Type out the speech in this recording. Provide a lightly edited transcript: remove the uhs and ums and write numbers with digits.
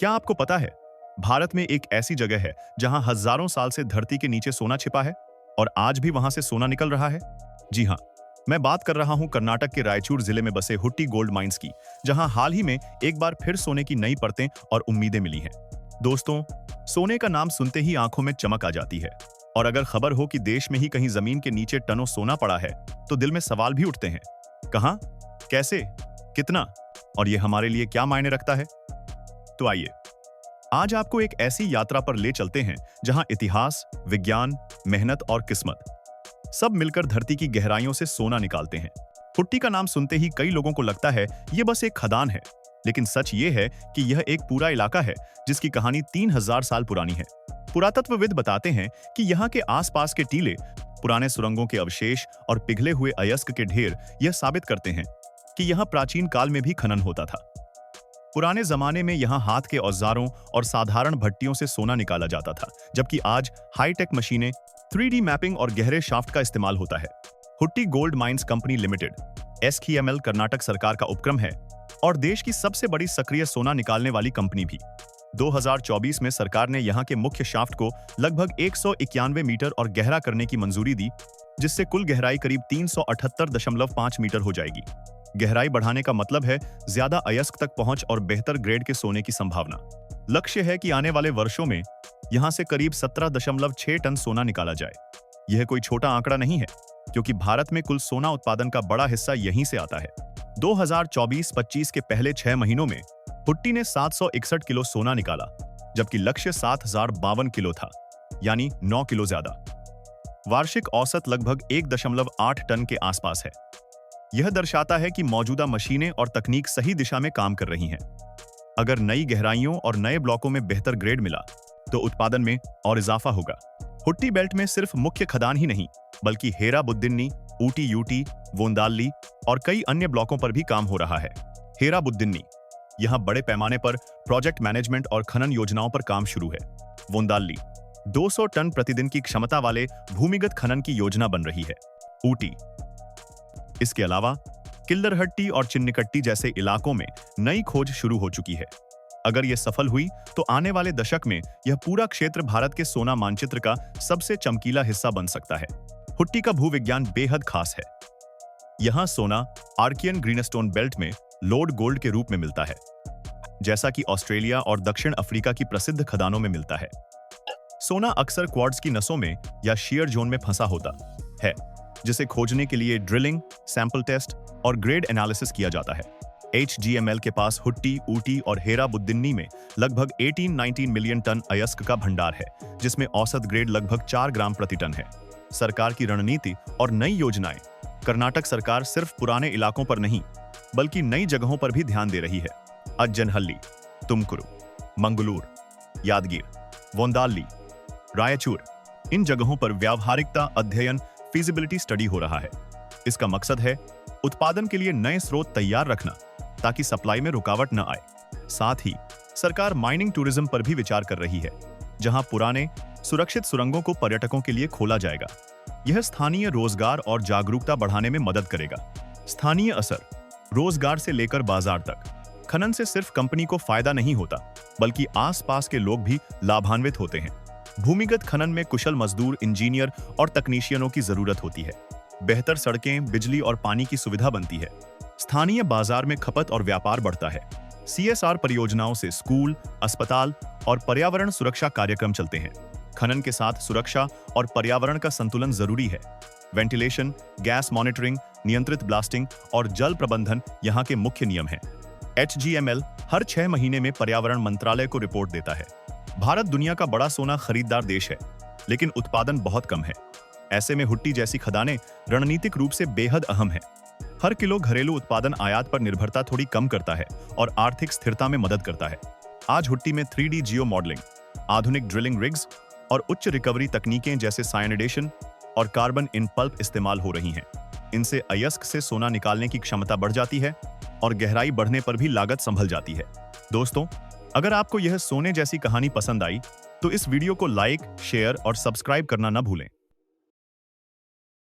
क्या आपको पता है, भारत में एक ऐसी जगह है जहां हजारों साल से धरती के नीचे सोना छिपा है और आज भी वहां से सोना निकल रहा है। जी हाँ, मैं बात कर रहा हूं कर्नाटक के रायचूर जिले में बसे हुट्टी गोल्ड माइंस की, जहां हाल ही में एक बार फिर सोने की नई परतें और उम्मीदें मिली हैं। दोस्तों, सोने का नाम सुनते ही आंखों में चमक आ जाती है और अगर खबर हो कि देश में ही कहीं जमीन के नीचे टनों सोना पड़ा है तो दिल में सवाल भी उठते हैं। कहां, कैसे, कितना और ये हमारे लिए क्या मायने रखता है। तो आइए आज आपको एक ऐसी यात्रा पर ले चलते हैं जहां इतिहास, विज्ञान, मेहनत और किस्मत सब मिलकर धरती की गहराइयों से सोना निकालते हैं। हुट्टी का नाम सुनते ही कई लोगों को लगता है ये बस एक खदान है, लेकिन सच ये है कि यह एक पूरा इलाका है जिसकी कहानी 3000 साल पुरानी है। पुरातत्वविद बताते हैं कि यहाँ के आसपास के टीले, पुराने सुरंगों के अवशेष और पिघले हुए अयस्क के ढेर यह साबित करते हैं कि यहाँ प्राचीन काल में भी खनन होता था। पुराने जमाने में यहाँ हाथ के औजारों और साधारण भट्टियों से सोना निकाला जाता था, जबकि आज हाईटेक मशीनें, 3D मैपिंग और गहरे शाफ्ट का इस्तेमाल होता है। Hutti gold mines company limited (SKML) Karnataka सरकार का उपक्रम है और देश की सबसे बड़ी सक्रिय सोना निकालने वाली कंपनी भी। 2024 में सरकार ने यहाँ के मुख्य शाफ्ट को लगभग 191 मीटर और गहरा करने की मंजूरी दी, जिससे कुल गहराई करीब 378.5 मीटर हो जाएगी। गहराई बढ़ाने का मतलब है ज्यादा अयस्क तक पहुंच और बेहतर ग्रेड के सोने की संभावना। लक्ष्य है कि आने वाले वर्षों में यहां से करीब 17.6 टन सोना निकाला जाए। यह कोई छोटा आंकड़ा नहीं है, क्योंकि भारत में कुल सोना उत्पादन का बड़ा हिस्सा यहीं से आता है। 2024-25 के पहले 6 महीनों में हुट्टी ने 761 किलो सोना निकाला, जबकि लक्ष्य 7052 किलो था, यानी 9 किलो ज्यादा। वार्षिक औसत लगभग 1.8 टन के आसपास है। यह दर्शाता है कि मौजूदा मशीनें और तकनीक सही दिशा में काम कर रही हैं। अगर नई गहराइयों और नए ब्लॉकों में बेहतर ग्रेड मिला तो उत्पादन में और इजाफा होगा। हुट्टी बेल्ट में सिर्फ मुख्य खदान ही नहीं, बल्कि हेरा बुद्दिन्नी, ऊटी यूटी, वोंदाल्ली और कई अन्य ब्लॉकों पर भी काम हो रहा है। हेरा बुद्दिन्नी, यहाँ बड़े पैमाने पर प्रोजेक्ट मैनेजमेंट और खनन योजनाओं पर काम शुरू है। वोंदाल्ली, 200 टन प्रतिदिन की क्षमता वाले भूमिगत खनन की योजना बन रही है। ऊटी, इसके अलावा किल्लरहट्टी और चिन्निकट्टी जैसे इलाकों में नई खोज शुरू हो चुकी है। अगर यह सफल हुई तो आने वाले दशक में यह पूरा क्षेत्र भारत के सोना मानचित्र का सबसे चमकीला हिस्सा बन सकता है। हुट्टी का भूविज्ञान बेहद खास है। यहां सोना आर्कियन ग्रीनस्टोन बेल्ट में लोड गोल्ड के रूप में मिलता है, जैसा कि ऑस्ट्रेलिया और दक्षिण अफ्रीका की प्रसिद्ध खदानों में मिलता है। सोना अक्सर क्वार्ट्ज की नसों में या शियर जोन में फंसा होता है, जिसे खोजने के लिए ड्रिलिंग, सैंपल टेस्ट और ग्रेड एनालिसिस किया जाता है। HGML के पास हुट्टी, ऊटी और हेरा बुद्दिन्नी में लगभग 18-19 मिलियन टन अयस्क का भंडार है, जिसमें औसत ग्रेड लगभग 4 ग्राम प्रति टन है। सरकार की रणनीति और नई योजनाएं। कर्नाटक सरकार सिर्फ पुराने इलाकों पर नहीं, बल्कि नई जगहों पर भी ध्यान दे रही है। अज्जनहल्ली, तुमकुरु, मंगलूर, यादगीर, वोंदाल्ली, रायचूर, इन जगहों पर व्यावहारिकता अध्ययन, फीजिबिलिटी स्टडी हो रहा है। इसका मकसद है उत्पादन के लिए नए स्रोत तैयार रखना, ताकि सप्लाई में रुकावट न आए। साथ ही सरकार माइनिंग टूरिज्म पर भी विचार कर रही है, जहां पुराने सुरक्षित सुरंगों को पर्यटकों के लिए खोला जाएगा। यह स्थानीय रोजगार और जागरूकता बढ़ाने में मदद करेगा। स्थानीय असर, रोजगार से लेकर बाजार तक। खनन से सिर्फ कंपनी को फायदा नहीं होता, बल्कि आसपास के लोग भी लाभान्वित होते हैं। भूमिगत खनन में कुशल मजदूर, इंजीनियर और तकनीशियनों की जरूरत होती है। बेहतर सड़कें, बिजली और पानी की सुविधा बनती है। स्थानीय बाजार में खपत और व्यापार बढ़ता है। CSR परियोजनाओं से स्कूल, अस्पताल और पर्यावरण सुरक्षा कार्यक्रम चलते हैं। खनन के साथ सुरक्षा और पर्यावरण का संतुलन जरूरी है। वेंटिलेशन, गैस मॉनिटरिंग, नियंत्रित ब्लास्टिंग और जल प्रबंधन यहाँ के मुख्य नियम हैं। HGML हर 6 महीने में पर्यावरण मंत्रालय को रिपोर्ट देता है। भारत दुनिया का बड़ा सोना खरीदार देश है, लेकिन उत्पादन बहुत कम है। ऐसे में हुट्टी जैसी खदानें रणनीतिक रूप से बेहद अहम है। हर किलो घरेलू उत्पादन आयात पर निर्भरता थोड़ी कम करता है और आर्थिक स्थिरता में मदद करता है। आज हुट्टी में 3D जियो मॉडलिंग, आधुनिक ड्रिलिंग रिग्स और उच्च रिकवरी तकनीकें जैसे साइनिडेशन और कार्बन इन पल्प इस्तेमाल हो रही हैं। इनसे अयस्क से सोना निकालने की क्षमता बढ़ जाती है और गहराई बढ़ने पर भी लागत संभल जाती है। दोस्तों, अगर आपको यह सोने जैसी कहानी पसंद आई तो इस वीडियो को लाइक, शेयर और सब्सक्राइब करना न भूलें।